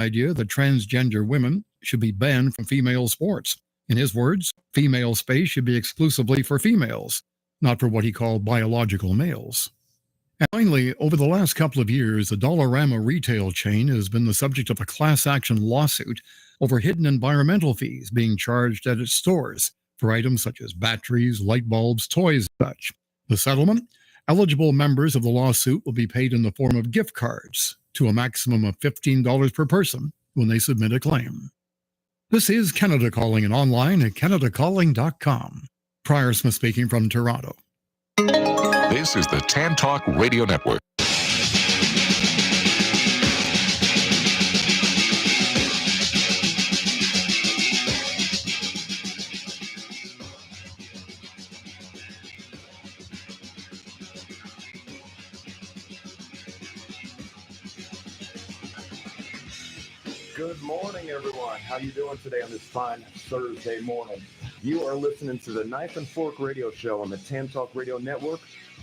idea that transgender women should be banned from female sports. In his words, female space should be exclusively for females, not for what he called biological males. And finally, over the last couple of years, the Dollarama retail chain has been the subject of a class action lawsuit over hidden environmental fees being charged at its stores for items such as batteries, light bulbs, toys, and such. The settlement? Eligible members of the lawsuit will be paid in the form of gift cards to a maximum of $15 per person when they submit a claim. This is Canada Calling and online at canadacalling.com. Prior Smith speaking from Toronto. This is the TAN Talk Radio Network. Good morning, everyone. How you doing today on this fine Thursday morning? You are listening to the Knife and Fork Radio Show on the TAN Talk Radio Network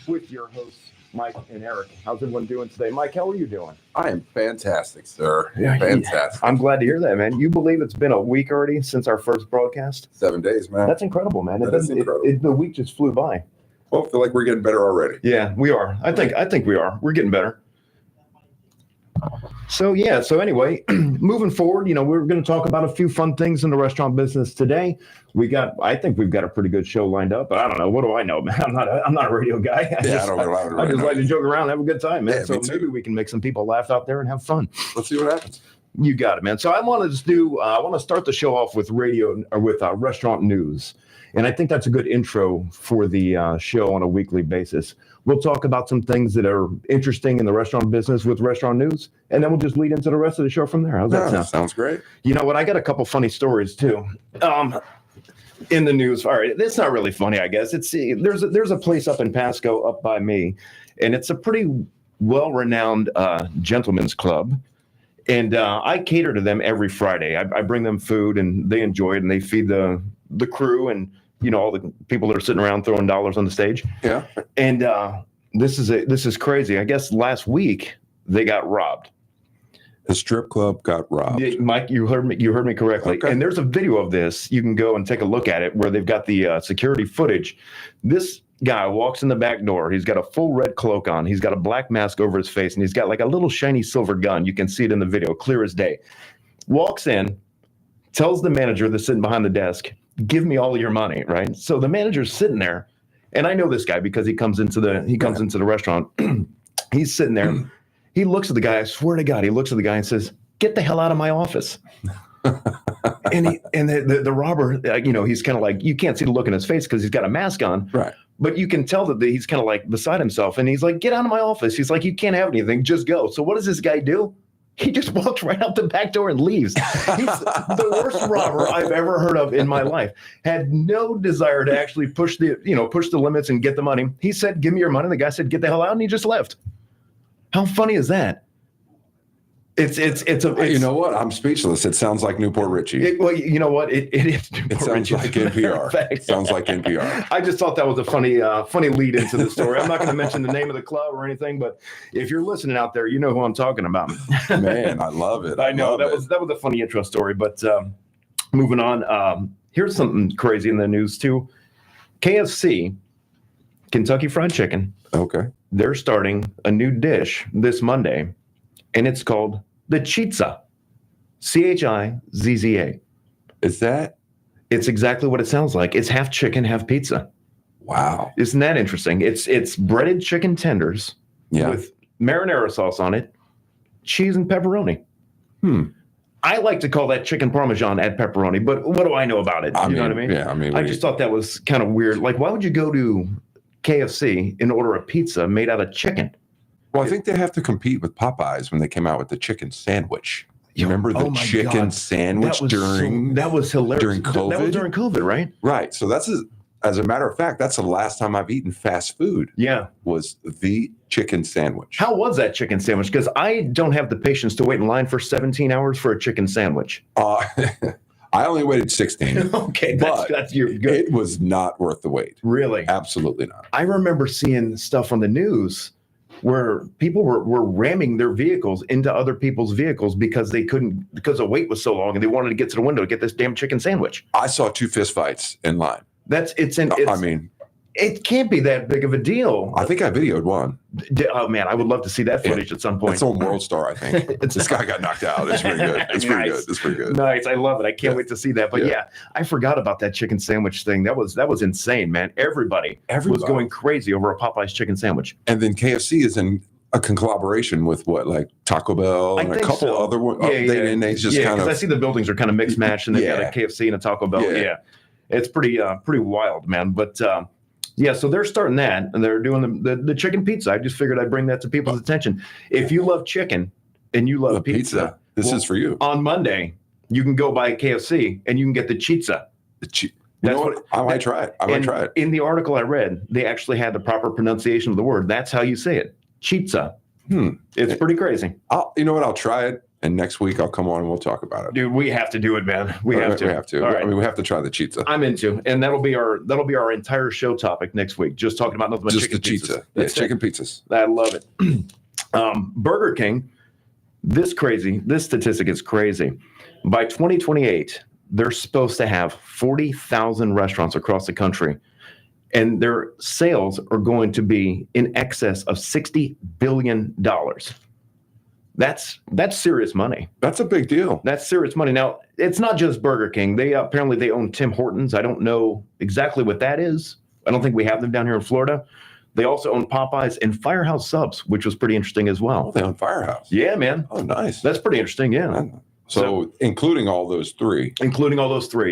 with your hosts, Mike and Eric. How's everyone doing today? Mike, how are you doing? I am fantastic, sir. Fantastic. I'm glad to hear that, man. You believe it's been a week already since our first broadcast? 7 days, man. That's incredible, man. That is incredible. The week just flew by. Well, I feel like we're getting better already. Yeah, we are. I think we are. We're getting better. So anyway, moving forward, we're going to talk about a few fun things in the restaurant business today. I think we've got a pretty good show lined up, but I don't know. What do I know, man? I'm not a radio guy. I just like to joke around, have a good time, man. Yeah, so maybe we can make some people laugh out there and have fun. Let's see what happens. You got it, man. So I want to start the show off with restaurant news. And I think that's a good intro for the show on a weekly basis. We'll talk about some things that are interesting in the restaurant business with restaurant news, and then we'll just lead into the rest of the show from there. How's that sound? Sounds great. You know what? I got a couple funny stories too. In the news. All right, it's not really funny, I guess. There's a place up in Pasco, up by me, and it's a pretty well-renowned gentleman's club. And I cater to them every Friday. I bring them food, and they enjoy it, and they feed the crew and all the people that are sitting around throwing dollars on the stage. Yeah. And this is crazy. I guess last week they got robbed. The strip club got robbed. Yeah, Mike, you heard me correctly. Okay. And there's a video of this. You can go and take a look at it where they've got the security footage. This guy walks in the back door. He's got a full red cloak on. He's got a black mask over his face, and he's got like a little shiny silver gun. You can see it in the video, clear as day. Walks in, tells the manager that's sitting behind the desk, "Give me all of your money," right? So the manager's sitting there, and I know this guy because he comes into the restaurant. He's sitting there. He looks at the guy. I swear to God, he looks at the guy and says, "Get the hell out of my office." and the robber, he's kind of like, you can't see the look in his face because he's got a mask on, right? But you can tell that he's kind of like beside himself, and he's like, "Get out of my office." He's like, "You can't have anything. Just go." So what does this guy do? He just walks right out the back door and leaves. He's the worst robber I've ever heard of in my life. Had no desire to actually push the limits and get the money. He said, "Give me your money." The guy said, "Get the hell out," and he just left. How funny is that? It's you know what? I'm speechless. It sounds like Newport Richie. Well, you know what? It is Newport sounds Richie. Like NPR. It sounds like NPR. I just thought that was a funny lead into the story. I'm not going to mention the name of the club or anything, but if you're listening out there, you know who I'm talking about. Man, I love it. I know that was a funny intro story. But moving on, here's something crazy in the news too. KFC, Kentucky Fried Chicken. Okay. They're starting a new dish this Monday, and it's called the Chizza. Chizza. Is that? It's exactly what it sounds like. It's half chicken, half pizza. Wow. Isn't that interesting? It's breaded chicken tenders with marinara sauce on it, cheese and pepperoni. I like to call that chicken parmesan at pepperoni, but what do I know about it? You know what I mean? Yeah, I just thought that was kind of weird. Like, why would you go to KFC and order a pizza made out of chicken? Well, I think they have to compete with Popeyes when they came out with the chicken sandwich. You remember the chicken sandwich that was hilarious. During COVID? That was during COVID, right? Right. So as a matter of fact, that's the last time I've eaten fast food. Yeah. Was the chicken sandwich. How was that chicken sandwich? Because I don't have the patience to wait in line for 17 hours for a chicken sandwich. I only waited 16. Okay, that's good. It was not worth the wait. Really? Absolutely not. I remember seeing stuff on the news where people were ramming their vehicles into other people's vehicles because because the wait was so long and they wanted to get to the window to get this damn chicken sandwich. I saw 2 fistfights in line. It can't be that big of a deal. I think I videoed one. Oh man, I would love to see that footage at some point. It's on World Star, I think. This guy got knocked out. It's pretty good. It's pretty good. It's pretty good. Nice. I love it. I can't wait to see that. But yeah, I forgot about that chicken sandwich thing. That was insane, man. Everybody was going crazy over a Popeye's chicken sandwich. And then KFC is in a collaboration with Taco Bell and a couple other ones. And they just kind of. I see the buildings are kind of mixed matched, and they got a KFC and a Taco Bell. Yeah. It's pretty wild, man. But yeah, so they're starting that, and they're doing the chicken pizza. I just figured I'd bring that to people's attention. If you love chicken and you love pizza, this is for you. On Monday, you can go by KFC and you can get the chizza. I might try it. In the article I read, they actually had the proper pronunciation of the word. That's how you say it. Chizza. It's pretty crazy. You know what? I'll try it. And next week I'll come on and we'll talk about it. Dude, we have to do it, man. We have to. All right. I mean, we have to try the chizza. I'm into, and that'll be our entire show topic next week. Just talking about nothing but chicken pizzas. Yeah, chicken pizzas. I love it. Burger King. This statistic is crazy. By 2028, they're supposed to have 40,000 restaurants across the country, and their sales are going to be in excess of $60 billion. That's serious money. That's a big deal. That's serious money. Now, it's not just Burger King. They apparently own Tim Hortons. I don't know exactly what that is. I don't think we have them down here in Florida. They also own Popeyes and Firehouse Subs, which was pretty interesting as well. Oh, they own Firehouse. Yeah, man. Oh, nice. That's pretty interesting. Yeah. So including all those three.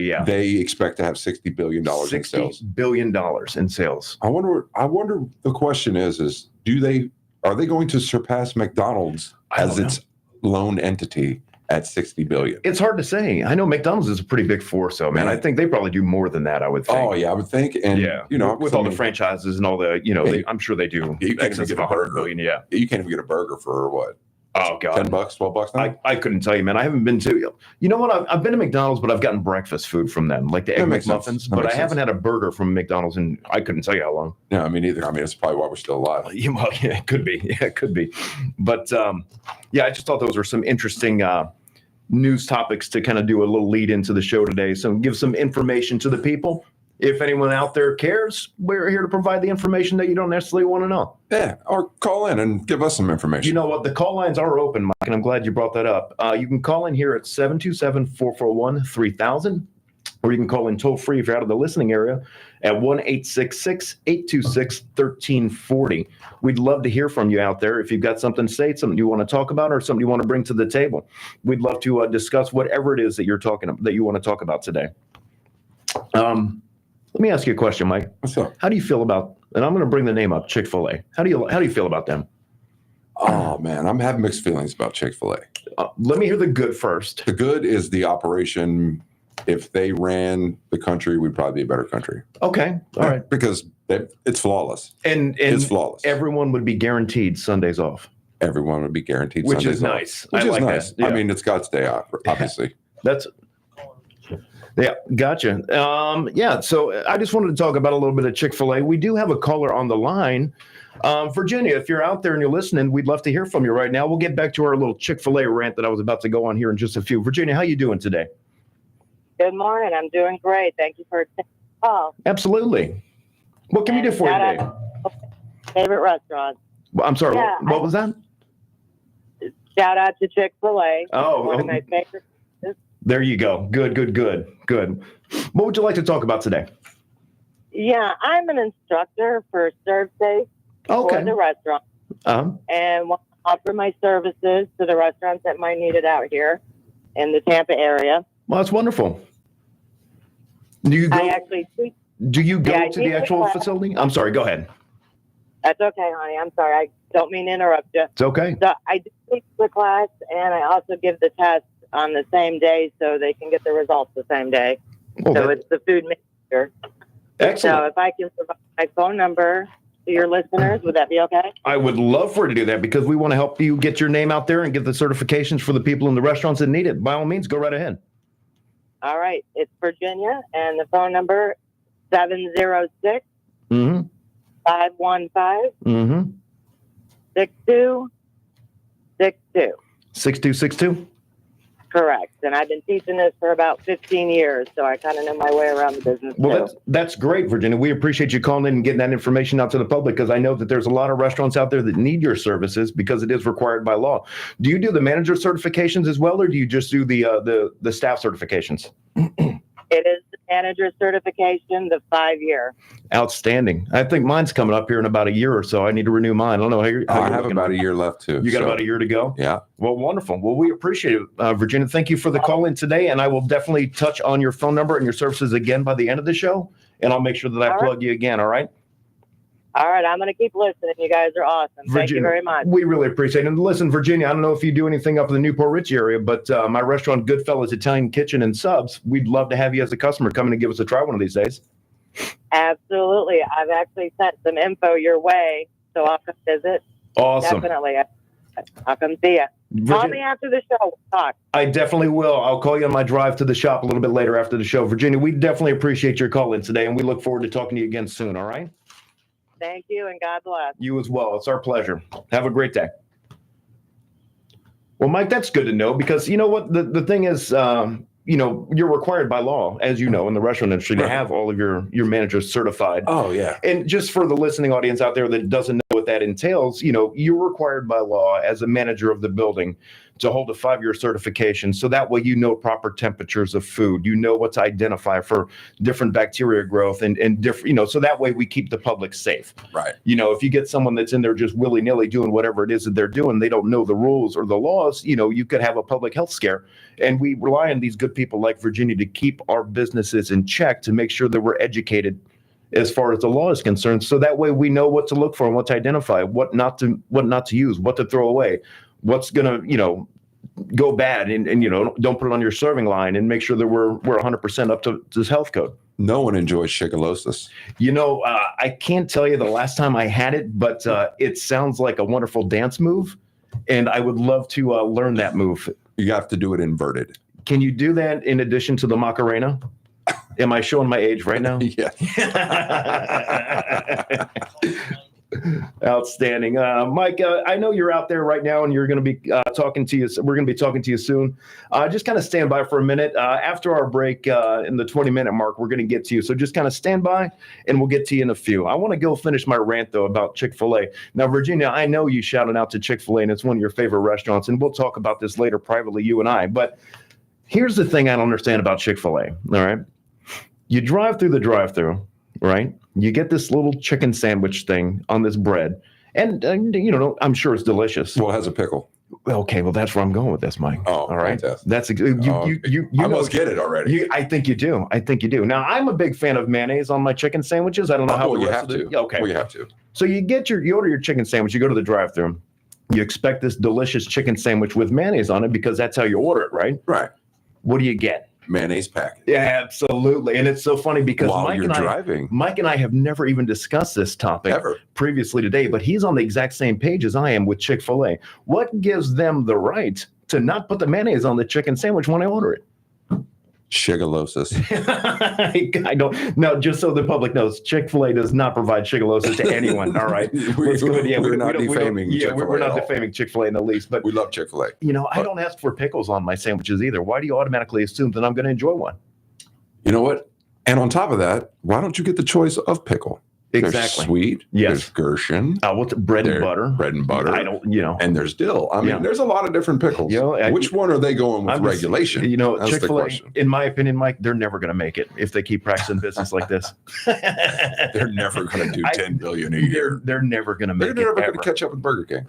Yeah. They expect to have $60 billion in sales. $60 billion in sales. I wonder. The question is are they going to surpass McDonald's as its lone entity at $60 billion? It's hard to say. I know McDonald's is a pretty big force, though, man. I think they probably do more than that, I would think. Oh, yeah, I would think. And, with all the franchises and all the, I'm sure they do. You can't even get a burger. Billion, yeah. You can't even get a burger for what? Oh, God. $10, $12 now? I couldn't tell you, man. I haven't been to, you know what? I've been to McDonald's, but I've gotten breakfast food from them, like the Egg McMuffins. But I haven't had a burger from McDonald's, and I couldn't tell you how long. Yeah, I mean, either. I mean, it's probably why we're still alive. Yeah, it could be. Yeah, it could be. But, I just thought those were some interesting news topics to kind of do a little lead into the show today. So give some information to the people. If anyone out there cares, we're here to provide the information that you don't necessarily want to know. Yeah, or call in and give us some information. You know what? The call lines are open, Mike, and I'm glad you brought that up. You can call in here at 727-441-3000, or you can call in toll free if you're out of the listening area at 1-866-826-1340. We'd love to hear from you out there. If you've got something to say, something you want to talk about, or something you want to bring to the table, we'd love to discuss whatever it is that you want to talk about today. Let me ask you a question, Mike. What's up? How do you feel about, and I'm going to bring the name up, Chick-fil-A. How do you feel about them? Oh, man, I'm having mixed feelings about Chick-fil-A. Let me hear the good first. The good is the operation. If they ran the country, we'd probably be a better country. Okay. All right. Because it's flawless. And it's flawless. Everyone would be guaranteed Sundays off. Everyone would be guaranteed Sundays off. Which is nice. Which I is like nice. That. Yeah. I mean, it's God's day off, obviously. Yeah, gotcha. So I just wanted to talk about a little bit of Chick-fil-A. We do have a caller on the line. Virginia, if you're out there and you're listening, we'd love to hear from you right now. We'll get back to our little Chick-fil-A rant that I was about to go on here in just a few. Virginia, how you doing today? Good morning. I'm doing great. Thank you for taking the call. Absolutely. What can we do for you today? Favorite restaurant. Well, I'm sorry. Yeah, what was that? Shout out to Chick-fil-A. One of my favorites. There you go. Good. What would you like to talk about today? Yeah, I'm an instructor for ServSafe for the restaurant. And want to offer my services to the restaurants that might need it out here in the Tampa area. Well, that's wonderful. Do you go to the actual facility? I'm sorry. Go ahead. That's okay, honey. I'm sorry. I don't mean to interrupt you. It's okay. So I do teach the class, and I also give the test on the same day so they can get the results the same day. So it's the food mixture. Excellent. So if I can provide my phone number to your listeners, would that be okay? I would love for you to do that because we want to help you get your name out there and get the certifications for the people in the restaurants that need it. By all means, go right ahead. All right. It's Virginia, and the phone number 706 515 6262. 6262? Correct. And I've been teaching this for about 15 years, so I kind of know my way around the business. Well, too. that's great, Virginia. We appreciate you calling in and getting that information out to the public, because I know that there's a lot of restaurants out there that need your services because it is required by law. Do you do the manager certifications as well, or do you just do the staff certifications? It is the manager certification, the 5-year. Outstanding. I think mine's coming up here in about a year or so. I need to renew mine. I don't know how you're I have looking. about a year left too. You got about a year to go? Yeah. Well, wonderful. Well, we appreciate it, Virginia. Thank you for the call in today, and I will definitely touch on your phone number and your services again by the end of the show, and I'll make sure that I plug you again, all right? All right, I'm going to keep listening. You guys are awesome. Thank you very much. We really appreciate it. And listen, Virginia, I don't know if you do anything up in the Newport Richie area, but my restaurant, Goodfellas Italian Kitchen and Subs, we'd love to have you as a customer come in and give us a try one of these days. Absolutely. I've actually sent some info your way, so I'll come visit. Awesome. Definitely. I'll come see you. Call me after the show. We'll talk. I definitely will. I'll call you on my drive to the shop a little bit later after the show. Virginia, we definitely appreciate your call in today, and we look forward to talking to you again soon, all right? Thank you, and God bless. You as well. It's our pleasure. Have a great day. Well, Mike, that's good to know, because you know what? The thing is, you're required by law, as you know, in the restaurant industry, to have all of your managers certified. Oh, yeah. And just for the listening audience out there that doesn't know what that entails, you're required by law as a manager of the building to hold a 5-year certification. So that way, proper temperatures of food, what to identify for different bacteria growth and different, so that way we keep the public safe. Right. If you get someone that's in there just willy-nilly doing whatever it is that they're doing, they don't know the rules or the laws, you could have a public health scare. And we rely on these good people like Virginia to keep our businesses in check, to make sure that we're educated as far as the law is concerned. So that way we know what to look for and what to identify, what not to use, what to throw away, what's going to, go bad and don't put it on your serving line, and make sure that we're 100% up to this health code. No one enjoys shigellosis. I can't tell you the last time I had it, but it sounds like a wonderful dance move, and I would love to learn that move. You have to do it inverted. Can you do that in addition to the Macarena? Am I showing my age right now? Yeah. Outstanding. Mike, I know you're out there right now, and you're going to be talking to you. We're going to be talking to you soon. Just kind of stand by for a minute. After our break in the 20-minute mark, we're going to get to you. So just kind of stand by, and we'll get to you in a few. I want to go finish my rant, though, about Chick-fil-A. Now, Virginia, I know you shouted out to Chick-fil-A, and it's one of your favorite restaurants, and we'll talk about this later privately, you and I. But here's the thing I don't understand about Chick-fil-A, all right? You drive through the drive-thru, right? You get this little chicken sandwich thing on this bread, and I'm sure it's delicious. Well, it has a pickle. Okay, well, that's where I'm going with this, Mike. Oh, all right. Fantastic. That's you I must get it already. I think you do. Now, I'm a big fan of mayonnaise on my chicken sandwiches. I don't know how you have to. Okay, well, you have to. So you order your chicken sandwich. You go to the drive-thru. You expect this delicious chicken sandwich with mayonnaise on it because that's how you order it, right? Right. What do you get? Mayonnaise packet. Yeah, absolutely. And it's so funny because Mike and I have never even discussed this topic ever previously today, but he's on the exact same page as I am with Chick-fil-A. What gives them the right to not put the mayonnaise on the chicken sandwich when I order it? Shigellosis. I don't. No, just so the public knows, Chick-fil-A does not provide shigellosis to anyone. All right, we're not defaming. We're not defaming Chick-fil-A in the least. But we love Chick-fil-A. I don't ask for pickles on my sandwiches either. Why do you automatically assume that I'm going to enjoy one? You know what? And on top of that, why don't you get the choice of pickle? Exactly. There's sweet. Yes. There's gherkin. What's bread and butter? Bread and butter. I don't. And there's dill. I mean, there's a lot of different pickles. Which one are they going with regulation? That's Chick-fil-A, in my opinion, Mike, they're never going to make it if they keep practicing business like this. They're never going to do 10 billion a year. They're never going to make it. They're never going to catch up with Burger King.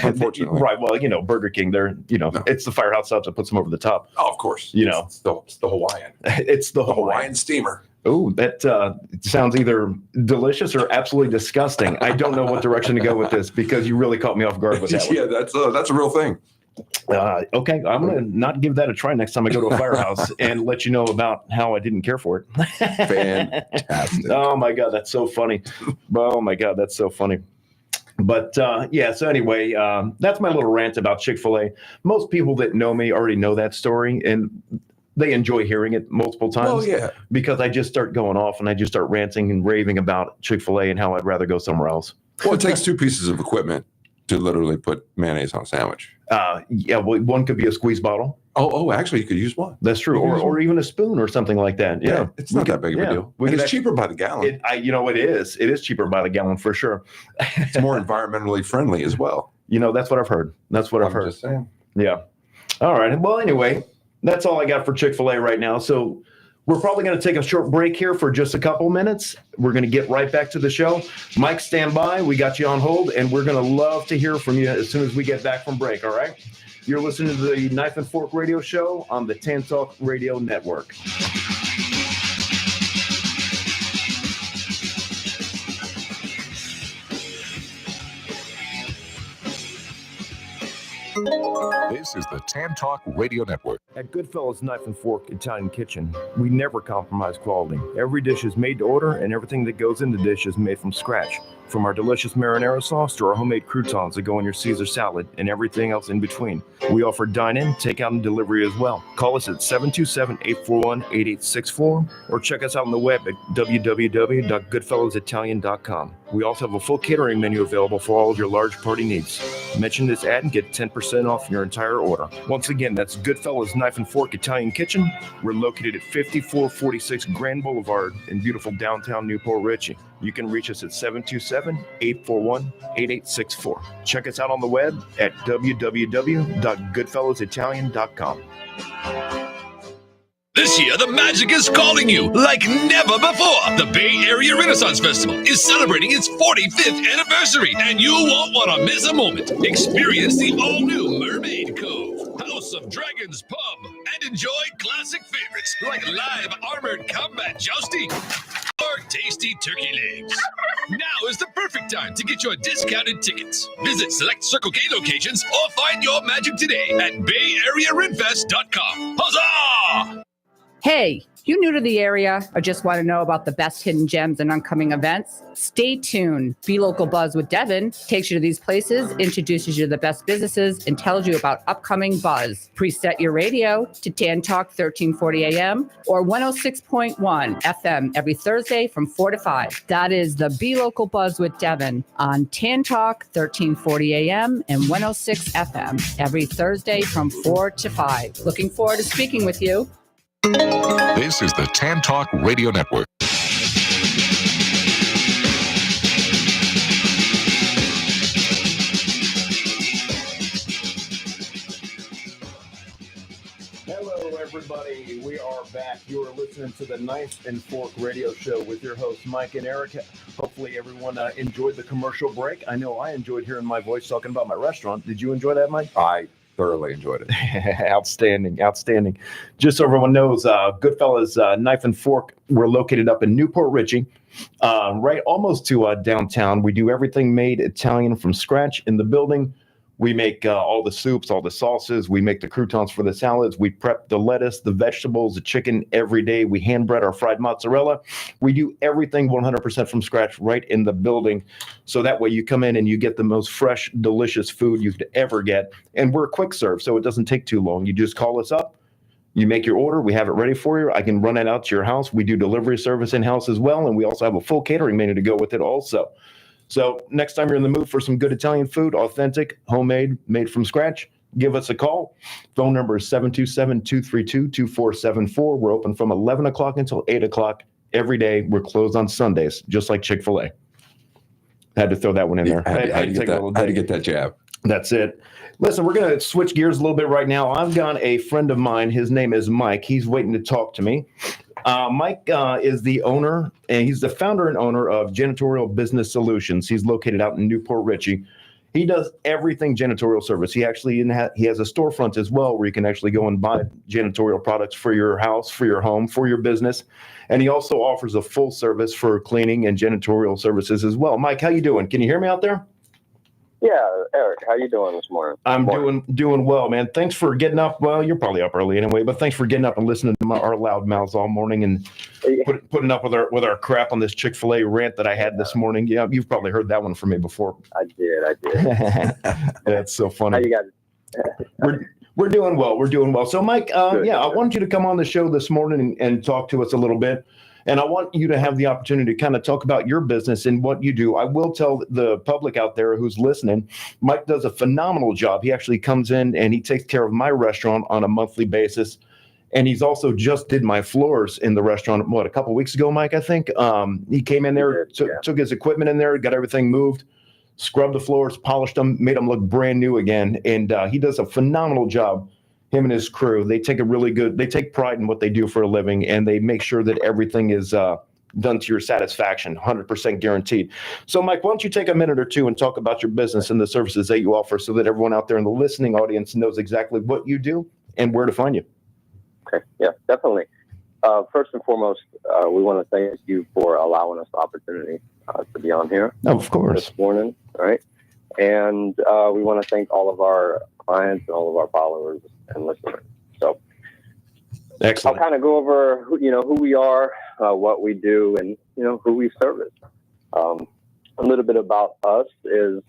Unfortunately. Right. Well, Burger King, it's the firehouse subs that puts them over the top. Oh, of course. It's the Hawaiian. It's the Hawaiian steamer. Oh, that sounds either delicious or absolutely disgusting. I don't know what direction to go with this because you really caught me off guard with that one. Yeah, that's a real thing. Okay, I'm going to not give that a try next time I go to a firehouse and let you know about how I didn't care for it. Fantastic. Oh, my God, that's so funny. Oh, my God, that's so funny. But so anyway, that's my little rant about Chick-fil-A. Most people that know me already know that story, and they enjoy hearing it multiple times. Oh, yeah. Because I just start going off and I just start ranting and raving about Chick-fil-A and how I'd rather go somewhere else. Well, it takes two pieces of equipment to literally put mayonnaise on a sandwich. Yeah, well, one could be a squeeze bottle. Oh, actually, you could use one. That's true, or even a spoon or something like that. Yeah, it's not that big of a deal. And it's cheaper by the gallon. It is. It is cheaper by the gallon for sure. It's more environmentally friendly as well. That's what I've heard. I'm just saying. Yeah. All right. Well, anyway, that's all I got for Chick-fil-A right now. So we're probably going to take a short break here for just a couple minutes. We're going to get right back to the show. Mike, stand by. We got you on hold, and we're going to love to hear from you as soon as we get back from break. All right. You're listening to the Knife and Fork Radio Show on the Tan Talk Radio Network. This is the Tan Talk Radio Network. At Goodfellas Knife and Fork Italian Kitchen, we never compromise quality. Every dish is made to order, and everything that goes in the dish is made from scratch. From our delicious marinara sauce to our homemade croutons that go in your Caesar salad and everything else in between. We offer dine-in, takeout, and delivery as well. Call us at 727-841-8864 or check us out on the web at www.goodfellowsitalian.com. We also have a full catering menu available for all of your large party needs. Mention this ad and get 10% off your entire order. Once again, that's Goodfellas Knife and Fork Italian Kitchen. We're located at 5446 Grand Boulevard in beautiful downtown Newport Richey. You can reach us at 727-841-8864. Check us out on the web at www.goodfellowsitalian.com. This year, the magic is calling you like never before. The Bay Area Renaissance Festival is celebrating its 45th anniversary, and you won't want to miss a moment. Experience the all-new Mermaid Cove, House of Dragons Pub, and enjoy classic favorites like live armored combat jousting or tasty turkey legs. Now is the perfect time to get your discounted tickets. Visit select Circle K locations or find your magic today at BayAreaRenFest.com. Huzzah! Hey, you new to the area or just want to know about the best hidden gems and upcoming events? Stay tuned. Be Local Buzz with Devin takes you to these places, introduces you to the best businesses, and tells you about upcoming buzz. Preset your radio to Tan Talk 1340 AM or 106.1 FM every Thursday from 4 to 5. That is the Be Local Buzz with Devin on Tan Talk 1340 AM and 106 FM every Thursday from 4 to 5. Looking forward to speaking with you. This is the Tan Talk Radio Network. Hello, everybody. We are back. You are listening to the Knife and Fork Radio Show with your hosts, Mike and Eric. Hopefully, everyone enjoyed the commercial break. I know I enjoyed hearing my voice talking about my restaurant. Did you enjoy that, Mike? I thoroughly enjoyed it. Outstanding. Just so everyone knows, Goodfellas Knife and Fork, we're located up in Newport Richey, right almost to downtown. We do everything made Italian from scratch in the building. We make all the soups, all the sauces. We make the croutons for the salads. We prep the lettuce, the vegetables, the chicken every day. We hand bread our fried mozzarella. We do everything 100% from scratch right in the building. So that way you come in and you get the most fresh, delicious food you could ever get. And we're quick serve, so it doesn't take too long. You just call us up. You make your order. We have it ready for you. I can run it out to your house. We do delivery service in-house as well. And we also have a full catering menu to go with it also. So next time you're in the mood for some good Italian food, authentic, homemade, made from scratch, give us a call. Phone number is 727-232-2474. We're open from 11 o'clock until 8 o'clock every day. We're closed on Sundays, just like Chick-fil-A. Had to throw that one in there. I had to get that jab. That's it. Listen, we're going to switch gears a little bit right now. I've got a friend of mine. His name is Mike. He's waiting to talk to me. Mike is the owner, and he's the founder and owner of Janitorial Business Solutions. He's located out in Newport Richey. He does everything janitorial service. He actually he has a storefront as well where you can actually go and buy janitorial products for your house, for your home, for your business. And he also offers a full service for cleaning and janitorial services as well. Mike, how you doing? Can you hear me out there? Yeah, Eric, how you doing this morning? I'm doing well, man. Thanks for getting up. Well, you're probably up early anyway, but thanks for getting up and listening to our loud mouths all morning and putting up with our crap on this Chick-fil-A rant that I had this morning. Yeah, you've probably heard that one from me before. I did. That's so funny. How you guys? We're doing well. So, Mike, I wanted you to come on the show this morning and talk to us a little bit. And I want you to have the opportunity to kind of talk about your business and what you do. I will tell the public out there who's listening, Mike does a phenomenal job. He actually comes in and he takes care of my restaurant on a monthly basis. And he's also just did my floors in the restaurant, a couple of weeks ago, Mike, I think. He came in there, took his equipment in there, got everything moved, scrubbed the floors, polished them, made them look brand new again. And he does a phenomenal job. Him and his crew, they take pride in what they do for a living, and they make sure that everything is done to your satisfaction, 100% guaranteed. So, Mike, why don't you take a minute or two and talk about your business and the services that you offer so that everyone out there in the listening audience knows exactly what you do and where to find you. Okay, yeah, definitely. First and foremost, we want to thank you for allowing us the opportunity to be on here. Oh, of course. This morning, all right? And we want to thank all of our clients and all of our followers and listeners. So, excellent. I'll kind of go over who we are, what we do, and who we service. A little bit about us is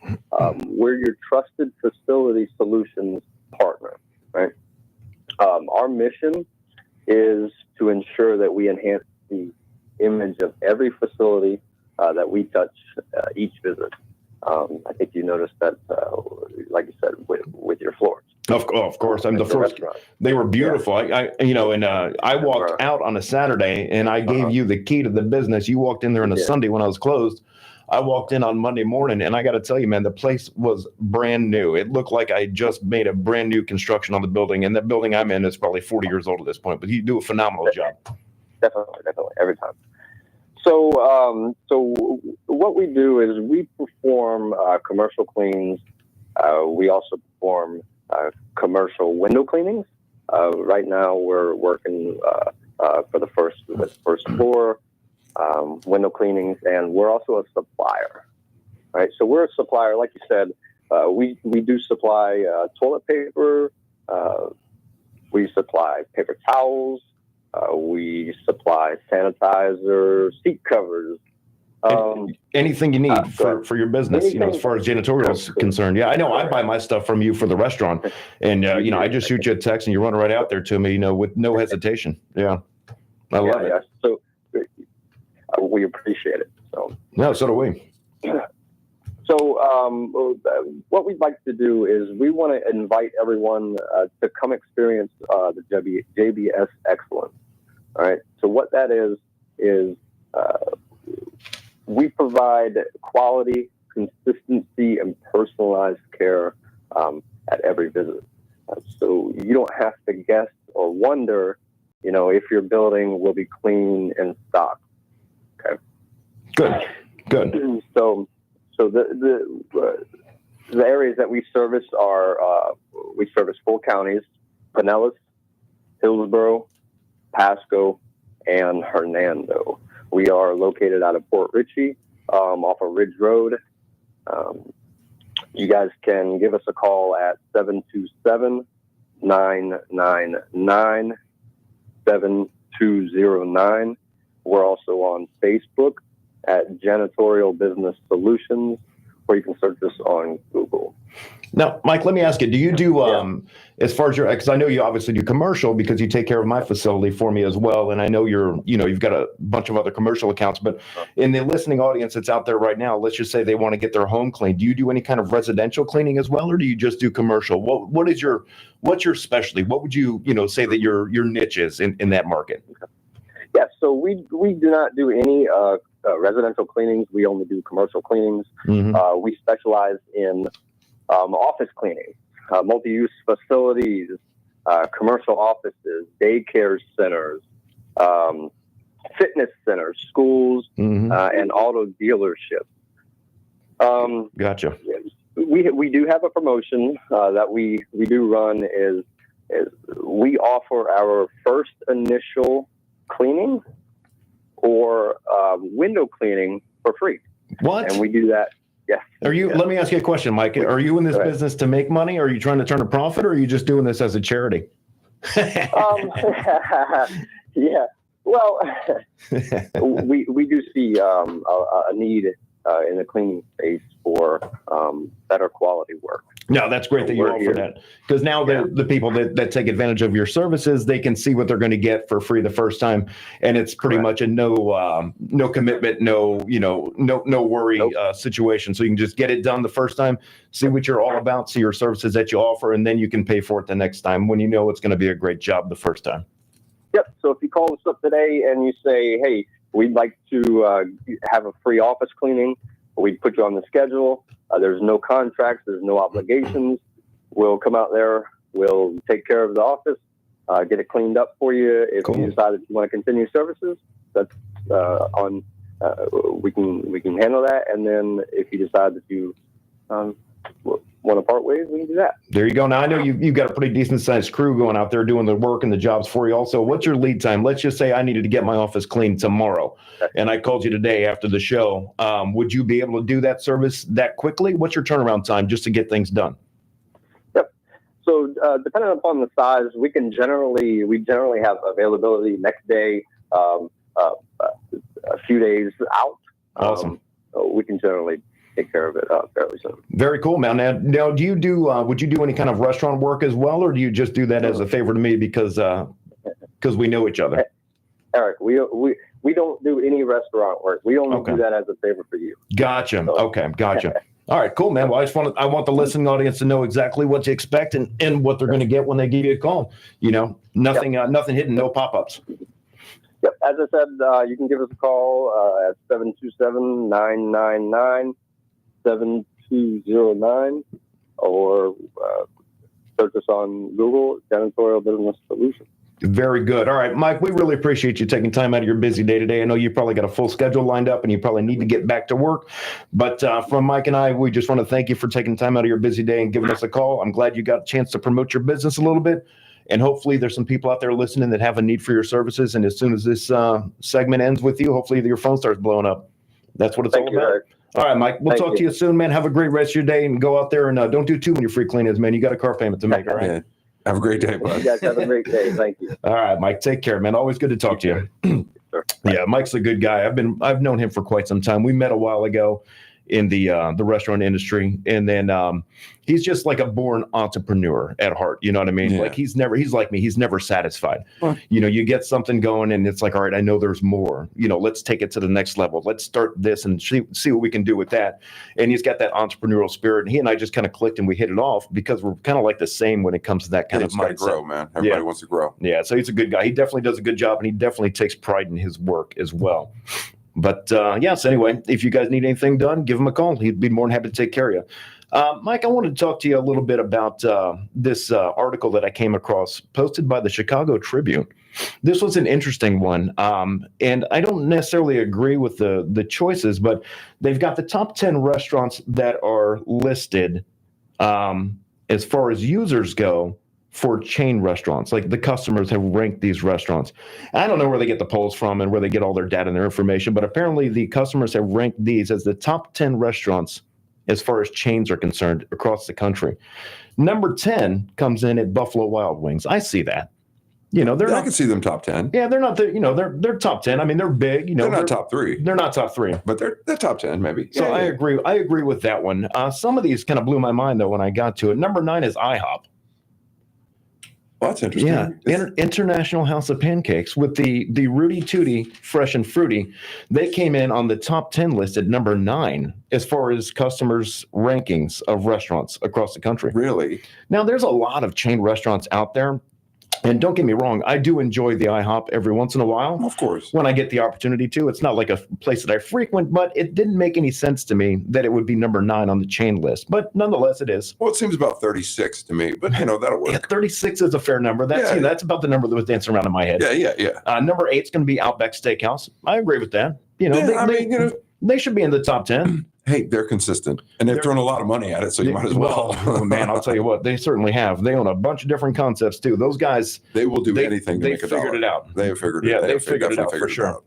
we're your trusted facility solutions partner, right? Our mission is to ensure that we enhance the image of every facility that we touch each visit. I think you noticed that, like you said, with your floors. Of course. I'm the first. They were beautiful. Yeah. I walked out on a Saturday and I gave you the key to the business. You walked in there on a Sunday when I was closed. I walked in on Monday morning and I got to tell you, man, the place was brand new. It looked like I just made a brand new construction on the building, and the building I'm in is probably 40 years old at this point, but you do a phenomenal job. Definitely, every time. So what we do is we perform commercial cleans. We also perform commercial window cleanings. Right now, we're working for the first floor window cleanings, and we're also a supplier. Right. So we're a supplier, like you said. We do supply toilet paper. We supply paper towels. We supply sanitizer, seat covers. Anything you need for your business, as far as janitorial is concerned. Yeah, I know. I buy my stuff from you for the restaurant, and I just shoot you a text and you run right out there to me, with no hesitation. Yeah, I love it. Yeah. So we appreciate it. So no, so do we. So what we'd like to do is we want to invite everyone to come experience the JBS Excellence. All right. So what that is we provide quality, consistency, and personalized care at every visit. So you don't have to guess or wonder, if your building will be clean and stocked. Okay. Good. So the areas that we service are we service 4 counties: Pinellas, Hillsborough, Pasco, and Hernando. We are located out of Port Richey, off of Ridge Road. You guys can give us a call at 727-999-7209. We're also on Facebook at Janitorial Business Solutions, or you can search us on Google. Now, Mike, let me ask you, do you do, as far as because I know you obviously do commercial because you take care of my facility for me as well. And I know you've got a bunch of other commercial accounts, but in the listening audience that's out there right now, let's just say they want to get their home cleaned. Do you do any kind of residential cleaning as well, or do you just do commercial? What's your specialty? What would you, say that your niche is in that market? Yeah, so we do not do any residential cleanings. We only do commercial cleanings. Mm-hmm. We specialize in office cleaning, multi-use facilities, commercial offices, daycare centers, fitness centers, schools, mm-hmm. And auto dealerships. Gotcha. We do have a promotion that we do run is we offer our first initial cleaning or window cleaning for free. What? And we do that. Yes. Let me ask you a question, Mike. Are you in this business to make money? Or are you trying to turn a profit, or are you just doing this as a charity? Yeah. Well, we do see a need in the cleaning space for better quality work. No, that's great that you offer that, because now the people that take advantage of your services, they can see what they're going to get for free the first time, and it's pretty much a no commitment, no worry situation. So you can just get it done the first time, see what you're all about, see your services that you offer, and then you can pay for it the next time when you know it's going to be a great job the first time. Yep. So if you call us up today and you say, "Hey, we'd like to have a free office cleaning," we put you on the schedule. There's no contracts. There's no obligations. We'll come out there. We'll take care of the office, get it cleaned up for you. If you decide that you want to continue services, that's we can handle that. And then if you decide that you want to part ways, we can do that. There you go. Now I know you've got a pretty decent sized crew going out there doing the work and the jobs for you. Also, what's your lead time? Let's just say I needed to get my office cleaned tomorrow, and I called you today after the show. Would you be able to do that service that quickly? What's your turnaround time just to get things done? Yep. So depending upon the size, we generally have availability next day, a few days out. Awesome. We can generally take care of it fairly soon. Very cool, man. Now, do you do? Would you do any kind of restaurant work as well, or do you just do that as a favor to me because we know each other? Eric, we don't do any restaurant work. We only do that as a favor for you. Gotcha. So. Okay, gotcha. All right, cool, man. Well, I want the listening audience to know exactly what to expect and what they're going to get when they give you a call. Nothing hidden, no pop-ups. Yep. As I said, you can give us a call at 727-999-7209 or search us on Google, Janitorial Business Solutions. Very good. All right, Mike, we really appreciate you taking time out of your busy day today. I know you probably got a full schedule lined up and you probably need to get back to work. But from Mike and I, we just want to thank you for taking time out of your busy day and giving us a call. I'm glad you got a chance to promote your business a little bit. And hopefully there's some people out there listening that have a need for your services. And as soon as this segment ends with you, hopefully your phone starts blowing up. That's what it's all about. Eric. All right, Mike, we'll talk to you soon, man. Have a great rest of your day and go out there and don't do too many free cleanings, man. You got a car payment to make, all right? Yeah. Have a great day, bud. You guys have a great day. Thank you. All right, Mike, take care, man. Always good to talk to you. Sure. Yeah, Mike's a good guy. I've known him for quite some time. We met a while ago in the restaurant industry, and then he's just like a born entrepreneur at heart. You know what I mean? Yeah. Like he's like me. He's never satisfied. Huh. You get something going, and it's like, all right, I know there's more. Let's take it to the next level. Let's start this and see what we can do with that. And he's got that entrepreneurial spirit. And he and I just kind of clicked, and we hit it off because we're kind of like the same when it comes to that kind of mindset. Got to grow, man. Everybody wants to grow. Yeah, so he's a good guy. He definitely does a good job, and he definitely takes pride in his work as well. But so anyway, if you guys need anything done, give him a call. He'd be more than happy to take care of you. Mike, I wanted to talk to you a little bit about this article that I came across posted by the Chicago Tribune. This was an interesting one, and I don't necessarily agree with the choices, but they've got the top 10 restaurants that are listed as far as users go for chain restaurants. Like the customers have ranked these restaurants. I don't know where they get the polls from and where they get all their data and their information, but apparently the customers have ranked these as the top 10 restaurants as far as chains are concerned across the country. Number 10 comes in at Buffalo Wild Wings. I see that. I can see them top 10. Yeah, they're not they're top 10. I mean, they're big, they're not top 3. They're not top 3. But they're top 10 maybe. So I agree with that one. Some of these kind of blew my mind though when I got to it. Number 9 is IHOP. Well, that's interesting. Yeah, International House of Pancakes with the Rudy Tooty Fresh and Fruity. They came in on the top 10 list at number 9 as far as customers' rankings of restaurants across the country. Really? Now, there's a lot of chain restaurants out there. And don't get me wrong, I do enjoy the IHOP every once in a while. Of course. When I get the opportunity to. It's not like a place that I frequent, but it didn't make any sense to me that it would be number 9 on the chain list. But nonetheless, it is. Well, it seems about 36 to me, but that'll work. Yeah, 36 is a fair number. That's about the number that was dancing around in my head. Yeah. Number 8 is going to be Outback Steakhouse. I agree with that. They should be in the top 10. Hey, they're consistent, and they've thrown a lot of money at it, so you might as well. Man, I'll tell you what, they certainly have. They own a bunch of different concepts too. Those guys, they will do anything to make a dollar. They figured it out. They have figured it out. They figured it out for sure.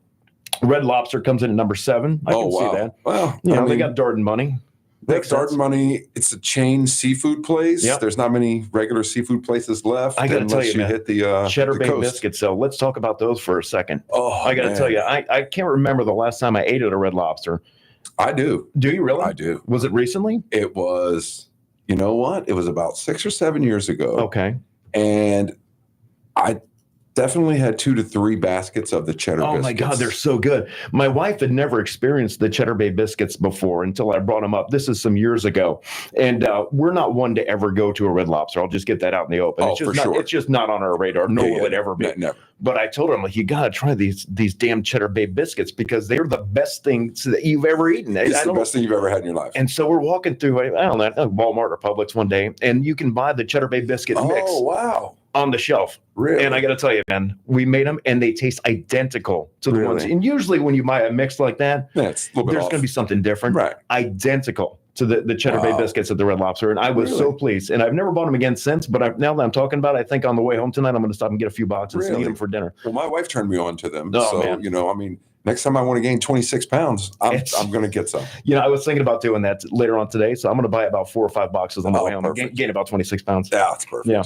Red Lobster comes in at number 7. I can see that. Well, they got Darden Money. They have Darden Money. It's a chain seafood place. Yep. There's not many regular seafood places left. I got to tell you, man, hit the Cheddar Bay coast. biscuits. So let's talk about those for a second. Oh, I got to tell you, I can't remember the last time I ate at a Red Lobster. I do. Do you really? I do. Was it recently? It was You know what? It was about 6 or 7 years ago. Okay. And I definitely had 2 to 3 baskets of the cheddar biscuits. Oh my God, they're so good. My wife had never experienced the Cheddar Bay biscuits before until I brought them up. This is some years ago. And we're not one to ever go to a Red Lobster. I'll just get that out in the open. Oh, it's just for not, sure. It's just not on our radar. Nor will it ever be. Never. But I told her, I'm like, you got to try these damn Cheddar Bay biscuits because they're the best things that you've ever eaten. It's the best thing you've ever had in your life. And so we're walking through, I don't know, Walmart or Publix one day, and you can buy the Cheddar Bay biscuit mix. Oh, wow. On the shelf. Really? And I got to tell you, man, we made them and they taste identical to the ones. And usually when you buy a mix like that, there's going to be something different. Right. Identical to the Cheddar Bay biscuits at the Red Lobster. And I was so pleased. And I've never bought them again since, but now that I'm talking about it, I think on the way home tonight, I'm going to stop and get a few boxes and eat them for dinner. Well, my wife turned me on to them. Oh, so, man. you know, I mean, next time I want to gain 26 pounds, I'm going to get some. You know, I was thinking about doing that later on today. So I'm going to buy about 4 or 5 boxes on the way home. Gain about 26 pounds. Yeah, that's perfect. Yeah.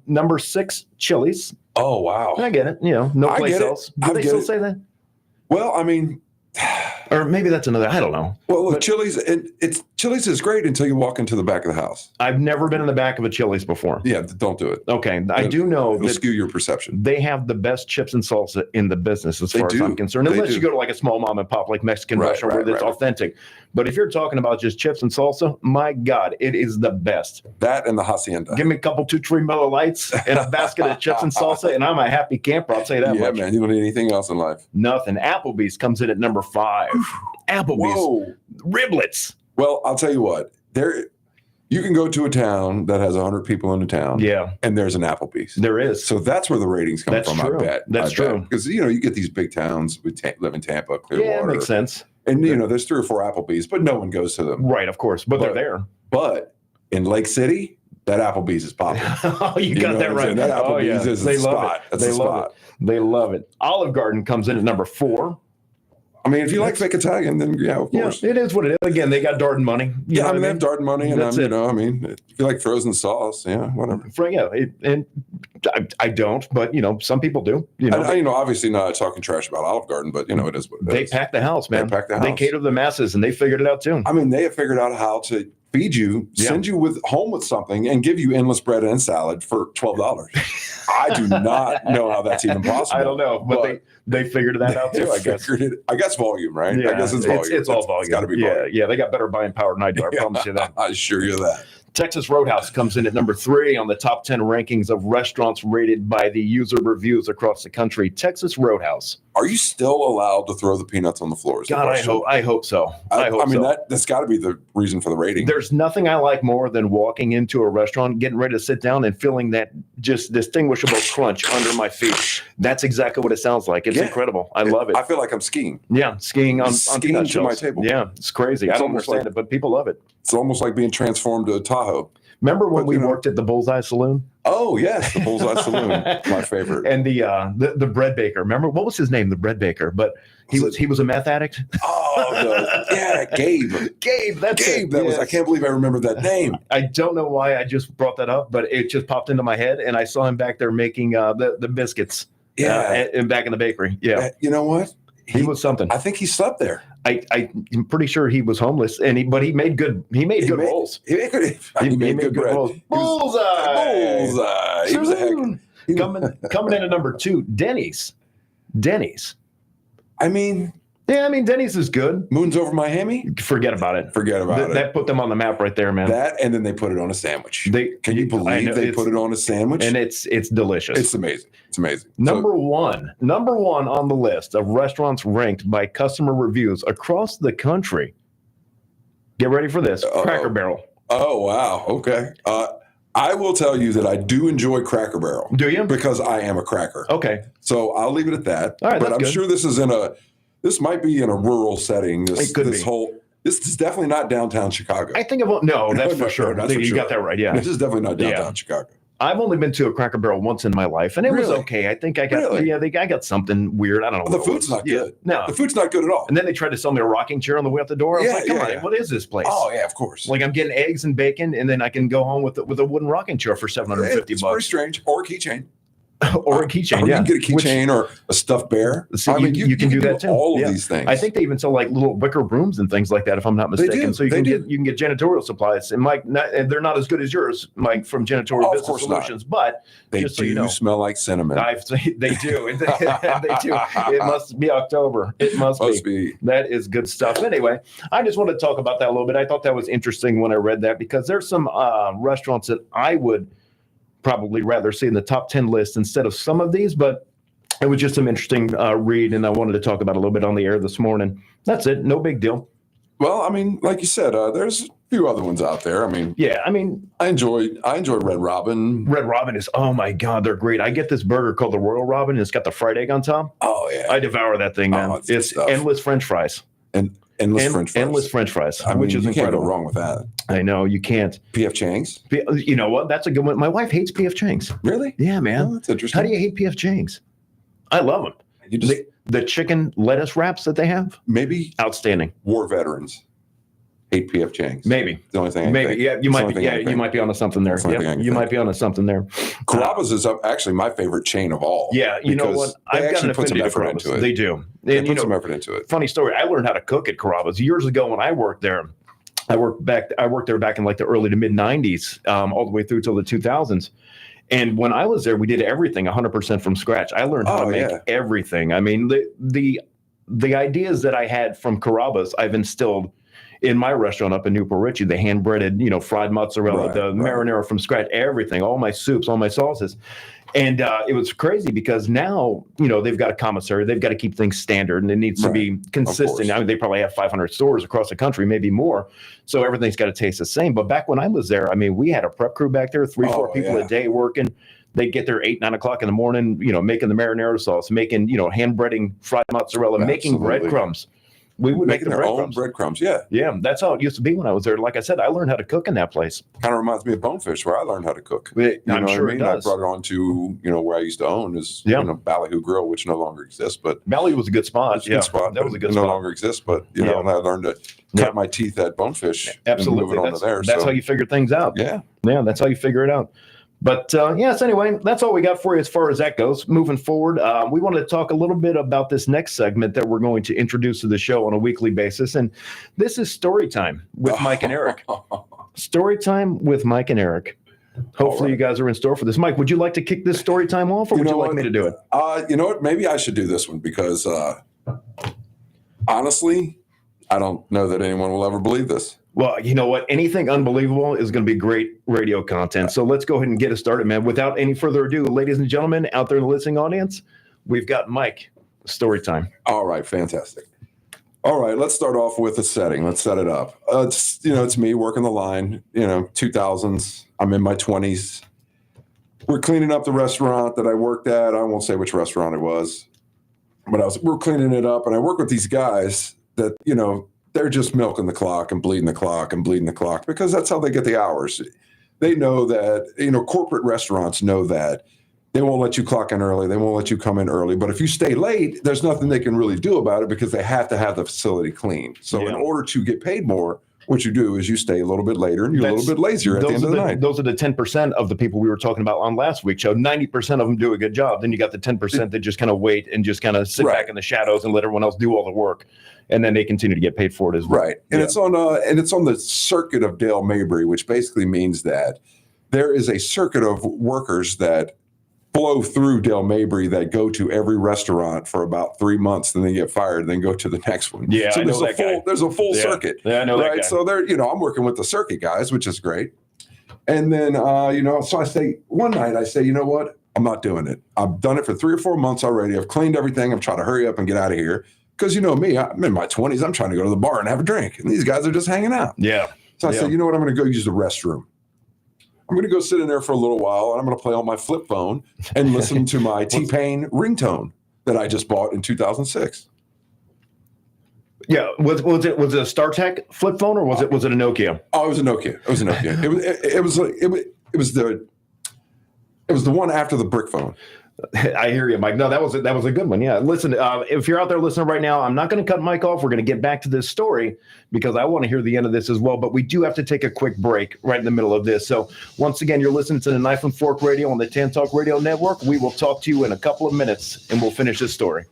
Number 6, Chili's. Oh, wow. I get it. You know, no place else. Do they still say that? Well, I mean, or maybe that's another. I don't know. Well, look, Chili's is great until you walk into the back of the house. I've never been in the back of a Chili's before. Yeah, don't do it. Okay, I do know it'll skew your perception. They have the best chips and salsa in the business, as far as I'm concerned. Unless you go to like a small mom and pop, like Mexican restaurant, where it's authentic. But if you're talking about just chips and salsa, my God, it is the best. That and the hacienda. Give me a couple 2-3 Miller Lights and a basket of chips and salsa, and I'm a happy camper. I'll tell you that much. Yeah, man, you don't need anything else in life. Nothing. Applebee's comes in at number 5. Applebee's. Whoa. Riblets. Well, I'll tell you what. You can go to a town that has 100 people in the town. Yeah. And there's an Applebee's. There is. So that's where the ratings come from, true. I bet. That's true. Because, you know, you get these big towns. We live in Tampa, Clearwater. Yeah, makes sense. And, you know, there's 3 or 4 Applebee's, but no one goes to them. Right, of course. But they're there. But in Lake City, that Applebee's is popping. Oh, you got that right. That Applebee's is a spot. That's a spot. They love it. Olive Garden comes in at number 4. I mean, if you like fake Italian, then yeah, of course. Yeah, it is what it is. Again, they got Darden money. Yeah, I mean, they have Darden money, and That's you know, I mean, if you like frozen sauce, yeah, whatever. And I don't, but you know, some people do. You know, obviously not talking trash about Olive Garden, but you know, it is what it is. They pack the house, man. They pack the house. They cater to the masses, and they figured it out too. I mean, they have figured out how to feed you, send you home with something, and give you endless bread and salad for $12. I do not know how that's even possible. I don't know, but they figured that out too. I guess volume, right? Yeah, I guess it's volume. It's all volume. It's got to be volume. Yeah, they got better buying power than I do. I promise you that. I assure you that. Texas Roadhouse comes in at number 3 on the top 10 rankings of restaurants rated by the user reviews across the country. Texas Roadhouse. Are you still allowed to throw the peanuts on the floor? God, I hope so. I mean, that's got to be the reason for the rating. There's nothing I like more than walking into a restaurant, getting ready to sit down, and feeling that just distinguishable crunch under my feet. That's exactly what it sounds like. It's incredible. I love it. I feel like I'm skiing. Yeah, skiing on peanut to shells. my table. Yeah, it's crazy. I don't understand it, but people love it. It's almost like being transformed to a Tahoe. Remember when we worked at the Bullseye Saloon? Oh yes, the Bullseye Saloon, my favorite. And the bread baker. Remember what was his name? The bread baker, but he was a meth addict. Oh, Gabe. Gabe. That's Gabe. it. That was. I can't believe I remember that name. I don't know why I just brought that up, but it just popped into my head, and I saw him back there making the biscuits. Yeah, and back in the bakery. Yeah, you know what? He was something. I think he slept there. I'm pretty sure he was homeless, but he made good. He made good rolls. He made good rolls. Bullseye. He was a heck. Coming in at number 2, Denny's. I mean, Denny's is good. Moons over Miami. Forget about it. That put them on the map right there, man. That, and then they put it on a sandwich. Can you I believe know, they put it on a sandwich? And it's delicious. It's amazing. It's amazing. Number one on the list of restaurants ranked by customer reviews across the country. Get ready for this. Cracker Barrel. Oh, wow. Okay. I will tell you that I do enjoy Cracker Barrel. Do you? Because I am a cracker. Okay. So I'll leave it at that. All right, but I'm good. sure this might be in a rural setting. It could be. This is definitely not downtown Chicago. I think that's for sure. You got that right. Yeah. This is definitely not downtown Chicago. I've only been to a Cracker Barrel once in my life, and it was okay. I think I got I got something weird. I don't know. The food's not good. No, the food's not good at all. And then they tried to sell me a rocking chair on the way out the door. I was like, come on, what is this place? Oh yeah, of course. Like I'm getting eggs and bacon, and then I can go home with a wooden rocking chair for $750. It's pretty strange. Or a keychain. or a keychain. Or Yeah, you can get a keychain or a stuffed bear. So you can do that too. All of these things. I think they even sell like little wicker brooms and things like that, if I'm not mistaken. So you can get janitorial supplies. And Mike, they're not as good as yours, Mike, from Janitorial Business Solutions, but they just do so you know, smell like cinnamon. They do. They do. It must be October. It must be. That is good stuff. Anyway, I just wanted to talk about that a little bit. I thought that was interesting when I read that, because there's some restaurants that I would probably rather see in the top 10 list instead of some of these, but it was just some interesting read, and I wanted to talk about a little bit on the air this morning. That's it. No big deal. Well, I mean, like you said, there's a few other ones out there. I mean, I enjoy Red Robin. Red Robin is, oh my God, they're great. I get this burger called the Royal Robin. It's got the fried egg on top. Oh yeah, I devour that thing, man. It's endless French fries. And endless French fries. Which is you incredible. Can't go wrong with that. I know you can't. P.F. Chang's. You know what? That's a good one. My wife hates P.F. Chang's. Really? Yeah, man. Oh, that's interesting. How do you hate P.F. Chang's? I love them. The chicken lettuce wraps that they have. Maybe outstanding. War veterans hate P.F. Chang's. Maybe. The only thing. You might be onto something there. You might be onto something there. Carrabba's is actually my favorite chain of all. Yeah, you know what? I've got an affinity to Carrabba's. Carrabba's. They do. They put some effort into it. Funny story. I learned how to cook at Carrabba's years ago when I worked there. I worked there back in like the early to mid 90s, all the way through till the 2000s. And when I was there, we did everything 100% from scratch. I learned how to make everything. I mean, the ideas that I had from Carrabba's, I've instilled in my restaurant up in Newport Richey. The hand breaded, fried mozzarella, marinara from scratch, everything, all my soups, all my sauces. And it was crazy because now, they've got a commissary. They've got to keep things standard, and it needs to be consistent. I mean, they probably have 500 stores across the country, maybe more. So everything's got to taste the same. But back when I was there, I mean, we had a prep crew back there, 4 people a day working. They'd get there 8, 9 o'clock in the morning, making the marinara sauce, making, hand breading fried mozzarella, making breadcrumbs. We would make their own breadcrumbs. Yeah. Yeah. That's how it used to be when I was there. Like I said, I learned how to cook in that place. Kind of reminds me of Bonefish, where I learned how to cook. I'm sure it does. I brought it on to, where I used to own is, Ballyhoo Grill, which no longer exists, but Bally was a good spot. That was a good spot. No longer exists, but, I learned to cut my teeth at Bonefish. Absolutely. And move it on to there. That's how you figure things out. Yeah. Yeah. That's how you figure it out. But so anyway, that's all we got for you as far as that goes. Moving forward, we wanted to talk a little bit about this next segment that we're going to introduce to the show on a weekly basis. And this is Story Time with Mike and Eric. Story Time with Mike and Eric. Hopefully you guys are in store for this. Mike, would you like to kick this story time off, or would you like me to do it? You know what? Maybe I should do this one because honestly, I don't know that anyone will ever believe this. Well, you know what? Anything unbelievable is going to be great radio content. So let's go ahead and get it started, man. Without any further ado, ladies and gentlemen out there in the listening audience, we've got Mike. Story time. All right. Fantastic. All right. Let's start off with a setting. Let's set it up. It's me working the line, 2000s. I'm in my 20s. We're cleaning up the restaurant that I worked at. I won't say which restaurant it was, but we're cleaning it up. And I work with these guys that, they're just milking the clock and bleeding the clock because that's how they get the hours. They know that, corporate restaurants know that they won't let you clock in early. They won't let you come in early. But if you stay late, there's nothing they can really do about it because they have to have the facility clean. So in order to get paid more, what you do is you stay a little bit later and you're a little bit lazier at the end of the night. Those are the 10% of the people we were talking about on last week's show. 90% of them do a good job. Then you got the 10% that just kind of wait and just kind of sit back in the shadows and let everyone else do all the work. And then they continue to get paid for it as well. Right. And it's on the circuit of Dale Mabry, which basically means that there is a circuit of workers that flow through Dale Mabry that go to every restaurant for about 3 months, then they get fired, then go to the next one. Yeah, so I know that guy. There's a full circuit. Yeah, I know that guy. So I'm working with the circuit guys, which is great. And then, so I say, one night I say, you know what? I'm not doing it. I've done it for 3 or 4 months already. I've cleaned everything. I'm trying to hurry up and get out of here. Because me, I'm in my 20s. I'm trying to go to the bar and have a drink. And these guys are just hanging out. Yeah. So I said, you know what? I'm going to go use the restroom. I'm going to go sit in there for a little while, and I'm going to play on my flip phone and listen to my T-Pain ringtone that I just bought in 2006. Yeah, was it a StarTech flip phone or was it a Nokia? Oh, it was a Nokia. It was the one after the brick phone. I hear you, Mike. No, that was a good one. Yeah. Listen, if you're out there listening right now, I'm not going to cut Mike off. We're going to get back to this story because I want to hear the end of this as well. But we do have to take a quick break right in the middle of this. So once again, you're listening to the Knife and Fork Radio on the Tan Talk Radio Network. We will talk to you in a couple of minutes, and we'll finish this story.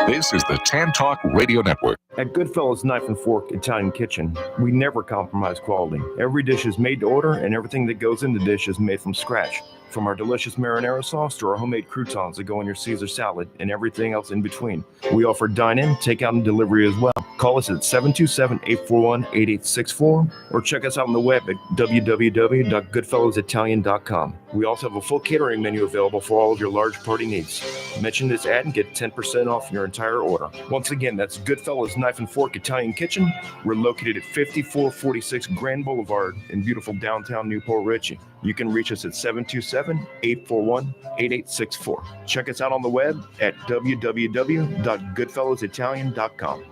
This is the Tan Talk Radio Network. At Goodfellas Knife and Fork Italian Kitchen, we never compromise quality. Every dish is made to order, and everything that goes in the dish is made from scratch. From our delicious marinara sauce to our homemade croutons that go in your Caesar salad and everything else in between. We offer dine-in, takeout, and delivery as well. Call us at 727-841-8864 or check us out on the web at www.goodfellowsitalian.com. We also have a full catering menu available for all of your large party needs. Mention this ad and get 10% off your entire order. Once again, that's Goodfellas Knife and Fork Italian Kitchen. We're located at 5446 Grand Boulevard in beautiful downtown Newport Richey. You can reach us at 727-841-8864. Check us out on the web at www.goodfellowsitalian.com.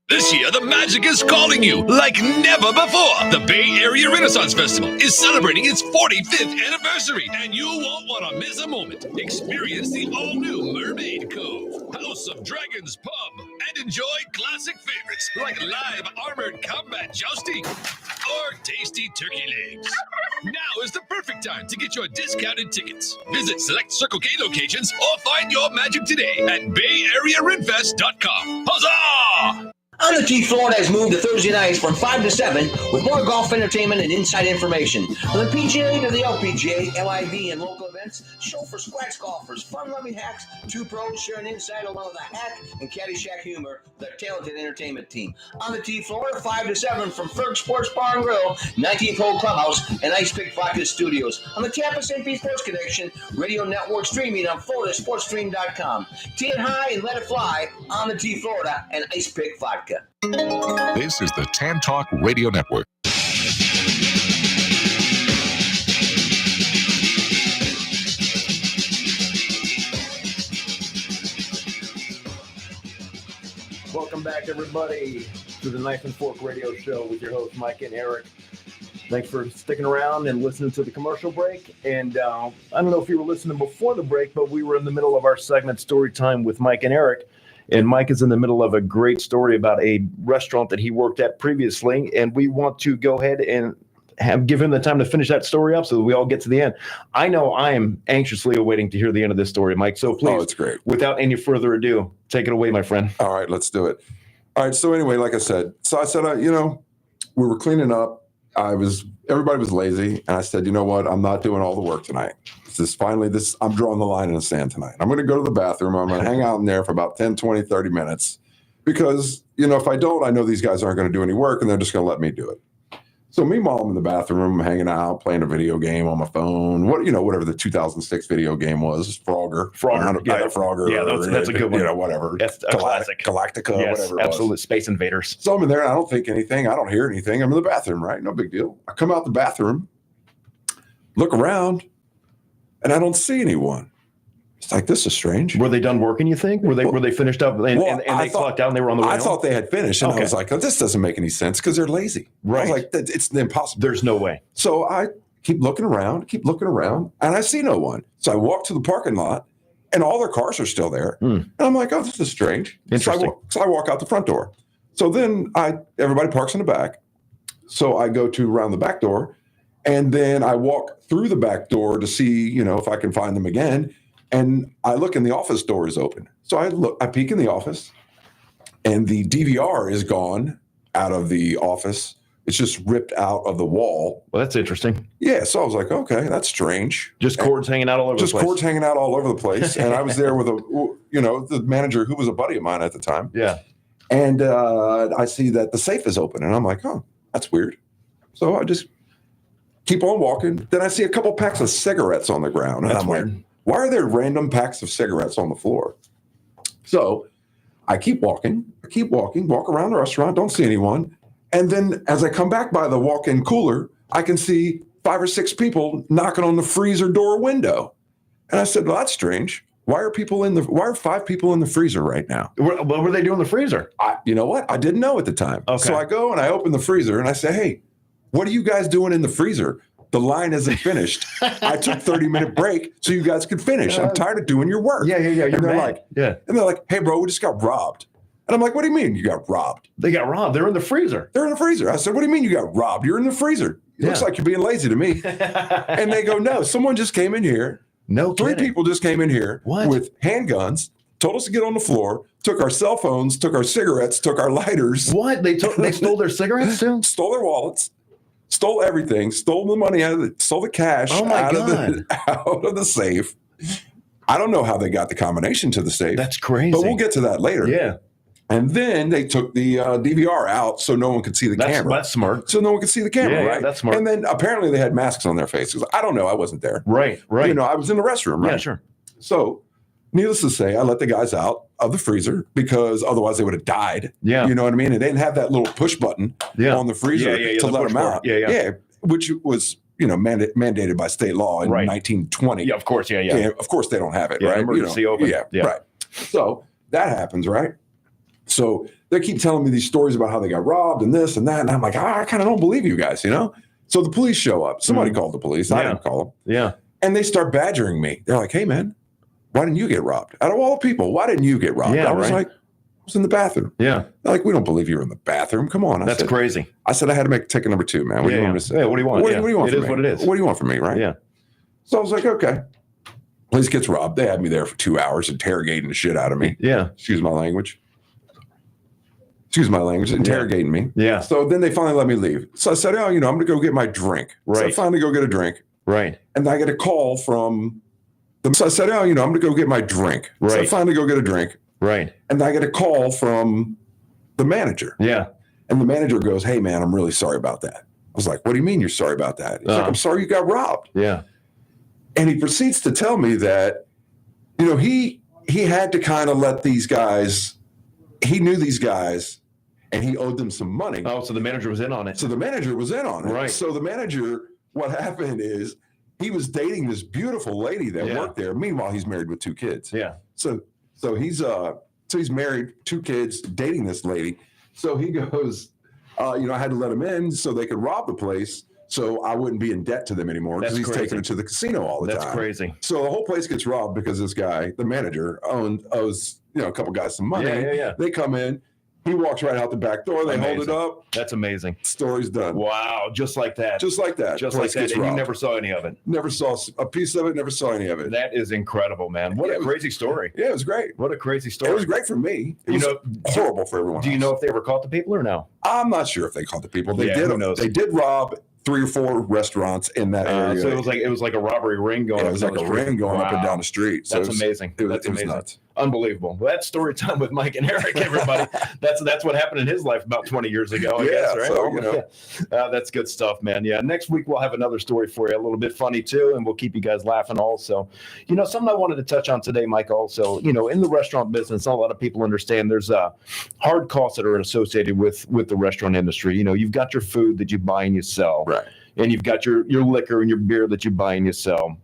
This year, the magic is calling you like never before. The Bay Area Renaissance Festival is celebrating its 45th anniversary, and you won't want to miss a moment. Experience the all-new Mermaid Cove, House of Dragons Pub, and enjoy classic favorites like live armored combat jousting or tasty turkey legs. Now is the perfect time to get your discounted tickets. Visit select Circle K locations or find your magic today at BayAreaRenFest.com. Huzzah! On the Tee, Florida has moved to Thursday nights from 5 to 7 with more golf entertainment and inside information. From the PGA to the LPGA, LIV, and local events, show for scratch golfers, fun-loving hacks, two pros share an insight along with a hack and Caddyshack humor with their talented entertainment team. On the Tee, Florida, 5 to 7 from Ferg Sports Bar and Grill, 19th Hole Clubhouse, and Ice Pick Vodka Studios. On the Tampa St. Pete Sports Connection, radio network streaming on FloridaSportsStream.com. Tee it high and let it fly on the Tee, Florida, and Ice Pick Vodka. This is the Tan Talk Radio Network. Welcome back, everybody, to the Knife and Fork Radio Show with your hosts, Mike and Eric. Thanks for sticking around and listening to the commercial break. And I don't know if you were listening before the break, but we were in the middle of our segment, Story Time with Mike and Eric. And Mike is in the middle of a great story about a restaurant that he worked at previously. And we want to go ahead and give him the time to finish that story up so that we all get to the end. I know I am anxiously awaiting to hear the end of this story, Mike. So please, it's great. Without any further ado, take it away, my friend. All right, let's do it. All right. So anyway, like I said, we were cleaning up. Everybody was lazy. And I said, you know what? I'm not doing all the work tonight. I'm drawing the line in the sand tonight. I'm going to go to the bathroom. I'm going to hang out in there for about 10, 20, 30 minutes because, if I don't, I know these guys aren't going to do any work and they're just going to let me do it. So meanwhile, I'm in the bathroom, hanging out, playing a video game on my phone. Whatever the 2006 video game was, Frogger. Frogger. Yeah, that's a good one. Whatever. That's a classic. Galactica, yes, whatever it absolute was. Space Invaders. So I'm in there and I don't think anything. I don't hear anything. I'm in the bathroom, right? No big deal. I come out the bathroom, look around, and I don't see anyone. It's like, this is strange. Were they done working, you think? Were they finished up and they clocked out and they were on the way I home? thought they had finished. And I was like, oh, this doesn't make any sense because they're lazy. Right. I was like, it's impossible. There's no way. So I keep looking around, and I see no one. So I walk to the parking lot, and all their cars are still there. And I'm like, oh, this is strange. Interesting. So I walk out the front door. So then everybody parks in the back. So I go around the back door, and then I walk through the back door to see, if I can find them again. And I look, and the office door is open. So I peek in the office, and the DVR is gone out of the office. It's just ripped out of the wall. Well, that's interesting. Yeah. So I was like, okay, that's strange. Just cords hanging out all over the place. Just cords hanging out all over the place. And I was there with the manager who was a buddy of mine at the time. Yeah. And I see that the safe is open, and I'm like, oh, that's weird. So I just keep on walking. Then I see a couple packs of cigarettes on the ground. And I'm like, why are there random packs of cigarettes on the floor? So I keep walking, walk around the restaurant, don't see anyone. And then as I come back by the walk-in cooler, I can see 5 or 6 people knocking on the freezer door window. And I said, well, that's strange. Why are 5 people in the freezer right now? What were they doing in the freezer? You know what? I didn't know at the time. Okay. So I go and I open the freezer and I say, hey, what are you guys doing in the freezer? The line isn't finished. I took 30-minute break so you guys could finish. I'm tired of doing your work. Yeah. And they're like, hey, bro, we just got robbed. And I'm like, what do you mean you got robbed? They got robbed. They're in the freezer. They're in the freezer. I said, what do you mean you got robbed? You're in the freezer. It looks like you're being lazy to me. And they go, no, someone just came in here. No Three kidding. people just came in here with handguns, told us to get on the floor, took our cell phones, took our cigarettes, took our lighters. What? They stole their cigarettes too? Stole their wallets, stole everything, stole the money stole the cash out of the safe. I don't know how they got the combination to the safe. That's crazy. But we'll get to that later. Yeah. And then they took the DVR out so no one could see the camera. That's smart. So no one could see the camera, right? That's smart. And then apparently they had masks on their faces. I don't know. I wasn't there. Right. I was in the restroom, right? Yeah, sure. So needless to say, I let the guys out of the freezer because otherwise they would have died. Yeah. You know what I mean? And they didn't have that little push button on the freezer to let them out. Yeah. Which was, mandated by state law in 1920. Yeah, of course. Yeah. Of course they don't have it, Yeah, right? emergency open. Yeah, right. So that happens, right? So they keep telling me these stories about how they got robbed and this and that. And I'm like, I kind of don't believe you guys, So the police show up. Somebody called the police. I didn't call them. Yeah. And they start badgering me. They're like, hey, man, why didn't you get robbed? Out of all the people, why didn't you get robbed? Yeah, I was like, I was in the bathroom. Yeah. They're like, we don't believe you were in the bathroom. Come on. That's crazy. I said, I had to make ticket number 2, man. What do you want me to say? Yeah, what do you want? What do you want It from is me? what it is. What do you want from me, right? Yeah. So I was like, okay. Police gets robbed. They had me there for 2 hours interrogating the shit out of me. Yeah. Excuse my language, interrogating me. Yeah. So then they finally let me leave. So I said, I'm going to go get my drink. So I Right. finally go get a drink. Right. And I get a call from them. So I said, I'm going to go get my drink. So I Right. finally go get a drink. Right. And I get a call from the manager. Yeah. And the manager goes, hey, man, I'm really sorry about that. I was like, what do you mean you're sorry about that? He's like, I'm sorry you got robbed. Yeah. And he proceeds to tell me that, he had to kind of let these guys, he knew these guys and he owed them some money. Oh, so the manager was in on it. So the manager was in on it. Right. So the manager, what happened is he was dating this beautiful lady that worked there. Meanwhile, he's married with 2 kids. Yeah. So he's married, 2 kids, dating this lady. So he goes, I had to let him in so they could rob the place so I wouldn't be in debt to them anymore because he's taking it to the casino all the time. That's crazy. So the whole place gets robbed because this guy, the manager, owes a couple guys some money. Yeah. They come in. He walks right out the back door. They hold it up. That's amazing. Story's done. Wow. Just like that. Just like that. Just like that. And you never saw any of it. Never saw a piece of it. Never saw any of it. That is incredible, man. What a crazy story. Yeah, it was great. What a crazy story. It was great for me. It was horrible for everyone else. Do you know if they ever caught the people or no? I'm not sure if they caught the people. They did. Who knows? They did rob 3 or 4 restaurants in that area. So it was like a robbery ring going. It was like a ring going up and down the street. So That's amazing. It was nuts. Unbelievable. Well, that's story time with Mike and Eric, everybody. that's what happened in his life about 20 years ago, I guess, right? So, that's good stuff, man. Yeah. Next week, we'll have another story for you, a little bit funny too, and we'll keep you guys laughing also. Something I wanted to touch on today, Mike, also, in the restaurant business, not a lot of people understand there's hard costs that are associated with the restaurant industry. You've got your food that you buy and you sell. Right. And you've got your liquor and your beer that you buy and you sell.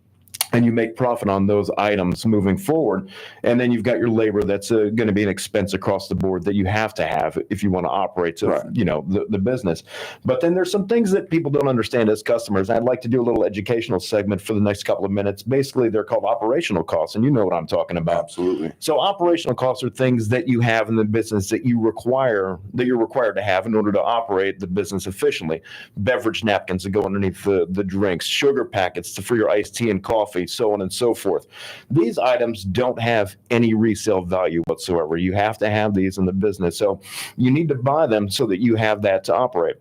And you make profit on those items moving forward. And then you've got your labor that's going to be an expense across the board that you have to have if you want to operate the business. But then there's some things that people don't understand as customers. I'd like to do a little educational segment for the next couple of minutes. Basically, they're called operational costs, and you know what I'm talking about. Absolutely. So operational costs are things that you have in the business that you're required to have in order to operate the business efficiently. Beverage napkins that go underneath the drinks, sugar packets for your iced tea and coffee, so on and so forth. These items don't have any resale value whatsoever. You have to have these in the business. So you need to buy them so that you have that to operate.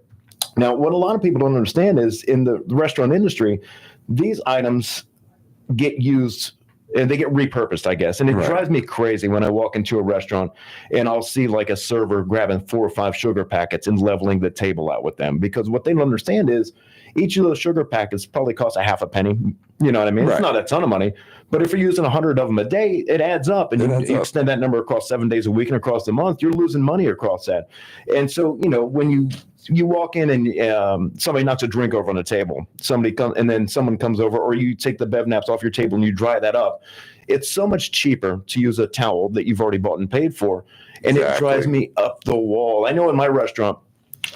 Now, what a lot of people don't understand is in the restaurant industry, these items get used and they get repurposed, I guess. And it drives me crazy when I walk into a restaurant and I'll see like a server grabbing 4 or 5 sugar packets and leveling the table out with them. Because what they don't understand is each of those sugar packets probably costs a half a penny. You know what I mean? It's not a ton of money. But if you're using 100 of them a day, it adds up. And you extend that number across 7 days a week and across the month, you're losing money across that. And so, when you walk in and somebody knocks a drink over on the table, and then someone comes over, or you take the bev naps off your table and you dry that up. It's so much cheaper to use a towel that you've already bought and paid for. And it drives me up the wall. I know in my restaurant,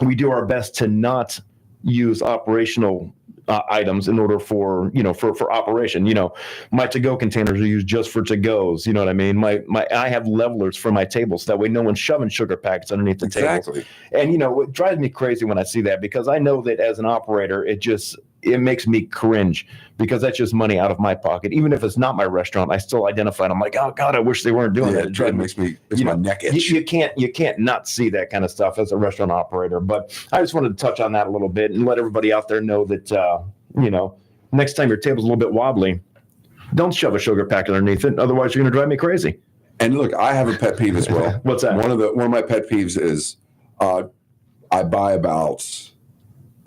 we do our best to not use operational items in order for operation. My to-go containers are used just for to-goes. You know what I mean? I have levelers for my tables. That way no one's shoving sugar packets underneath the table. And it drives me crazy when I see that, because I know that as an operator, it makes me cringe, because that's just money out of my pocket. Even if it's not my restaurant, I still identify it. I'm like, oh God, I wish they weren't doing that. It makes my neck itch. You can't not see that kind of stuff as a restaurant operator. But I just wanted to touch on that a little bit and let everybody out there know that next time your table's a little bit wobbly, don't shove a sugar packet underneath it. Otherwise, you're going to drive me crazy. And look, I have a pet peeve as well. What's that? One of my pet peeves is I buy about,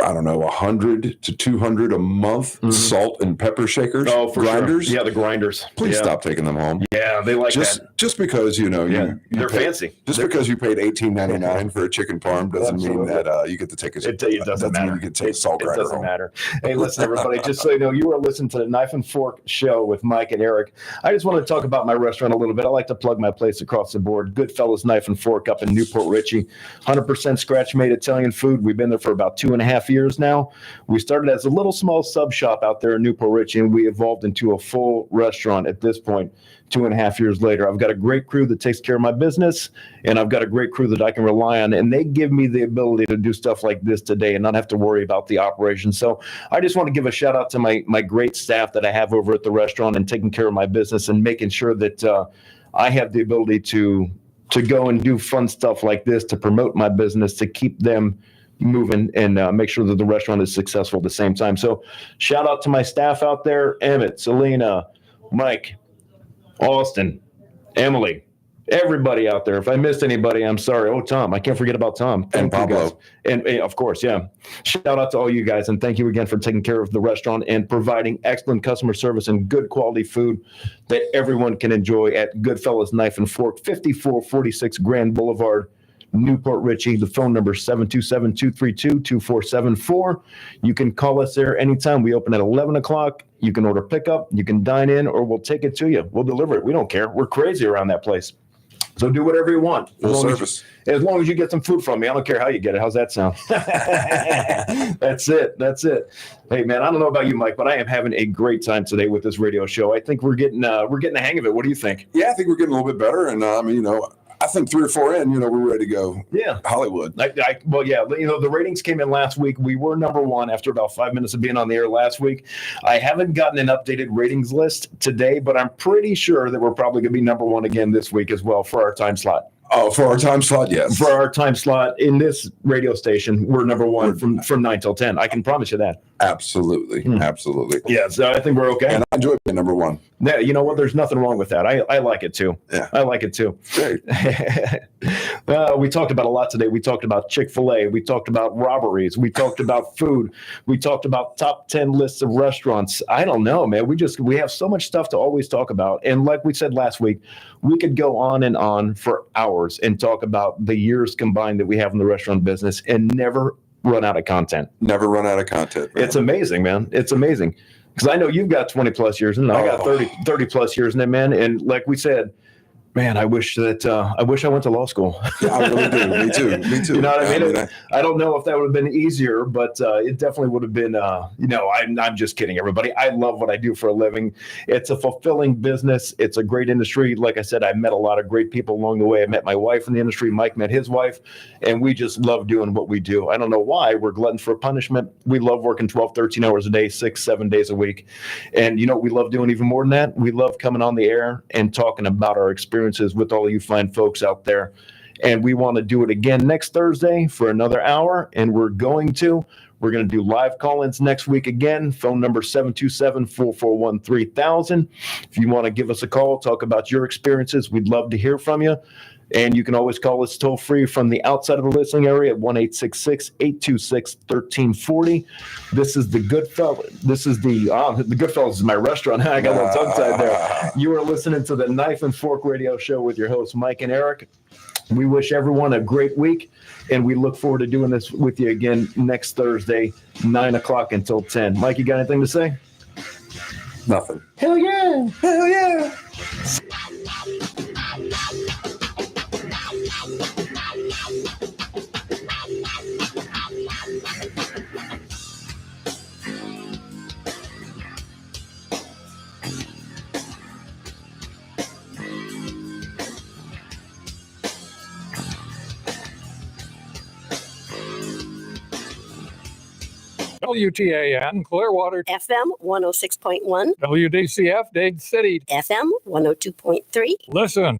I don't know, 100 to 200 a month salt and pepper shakers. Oh, for grinders. Sure. Yeah, the grinders. Please stop taking them home. Yeah, they like that. Just because they're fancy. Because you paid $18.99 for a chicken parm doesn't mean that you get to take it doesn't matter. Mean you get to take a salt grinder. It doesn't matter. Hey, listen, everybody. Just so you know, you are listening to the Knife and Fork Show with Mike and Eric. I just want to talk about my restaurant a little bit. I like to plug my place across the board. Goodfellas Knife and Fork up in Newport Richey. 100% scratch-made Italian food. We've been there for about 2.5 years now. We started as a little small sub shop out there in Newport Richey, and we evolved into a full restaurant at this point, 2.5 years later. I've got a great crew that takes care of my business, and I've got a great crew that I can rely on, and they give me the ability to do stuff like this today and not have to worry about the operation. So I just want to give a shout out to my great staff that I have over at the restaurant and taking care of my business and making sure that I have the ability to go and do fun stuff like this, to promote my business, to keep them moving and make sure that the restaurant is successful at the same time. So shout out to my staff out there: Emmett, Selena, Mike, Austin, Emily, everybody out there. If I missed anybody, I'm sorry. Oh, Tom, I can't forget about Tom. And Pablo. And of course, yeah. Shout out to all you guys, and thank you again for taking care of the restaurant and providing excellent customer service and good quality food that everyone can enjoy at Goodfellas Knife and Fork, 5446 Grand Boulevard, Newport Richey. The phone number is 727-232-2474. You can call us there anytime. We open at 11 o'clock. You can order pickup. You can dine in, or we'll take it to you. We'll deliver it. We don't care. We're crazy around that place. So do whatever you want. As long as you get some food from me. I don't care how you get it. How's that sound? That's it. Hey, man, I don't know about you, Mike, but I am having a great time today with this radio show. I think we're getting the hang of it. What do you think? Yeah, I think we're getting a little bit better. And I think 3 or 4 in, we're ready to go. Yeah. Hollywood. Well, yeah, the ratings came in last week. We were number 1 after about 5 minutes of being on the air last week. I haven't gotten an updated ratings list today, but I'm pretty sure that we're probably going to be number 1 again this week as well for our time slot. Oh, for our time slot, yes. For our time slot in this radio station, we're number 1 from 9 till 10. I can promise you that. Absolutely. Absolutely. Yeah, so I think we're okay. And I enjoy being number 1. Yeah, you know what? There's nothing wrong with that. I like it too. Yeah. I like it too. Great. We talked about a lot today. We talked about Chick-fil-A. We talked about robberies. We talked about food. We talked about top 10 lists of restaurants. I don't know, man. We have so much stuff to always talk about. And like we said last week, we could go on and on for hours and talk about the years combined that we have in the restaurant business and never run out of content. Never run out of content, man. It's amazing, man. It's amazing. Because I know you've got 20 plus years and I got 30 plus years in it, man. And like we said, man, I wish I went to law school. Yeah, I really do. Me too. You know what I mean? I don't know if that would have been easier, but it definitely would have been, I'm just kidding, everybody. I love what I do for a living. It's a fulfilling business. It's a great industry. Like I said, I met a lot of great people along the way. I met my wife in the industry. Mike met his wife, and we just love doing what we do. I don't know why. We're gluttons for punishment. We love working 12, 13 hours a day, 6, 7 days a week. And you know what we love doing even more than that? We love coming on the air and talking about our experiences with all of you fine folks out there. And we want to do it again next Thursday for another hour. And we're going to do live call-ins next week again. Phone number 727-441-3000. If you want to give us a call, talk about your experiences, we'd love to hear from you. And you can always call us toll free from the outside of the listening area at 1-866-826-1340. This is the Goodfellas. This is the Goodfellas is my restaurant. I got a little tongue-tied there. You are listening to the Knife and Fork Radio Show with your hosts, Mike and Eric. We wish everyone a great week, and we look forward to doing this with you again next Thursday, 9 o'clock until 10. Mike, you got anything to say? Nothing. Hell yeah. Hell yeah. WTAN, Clearwater. FM 106.1. WDCF, Dade City. FM 102.3. Listen.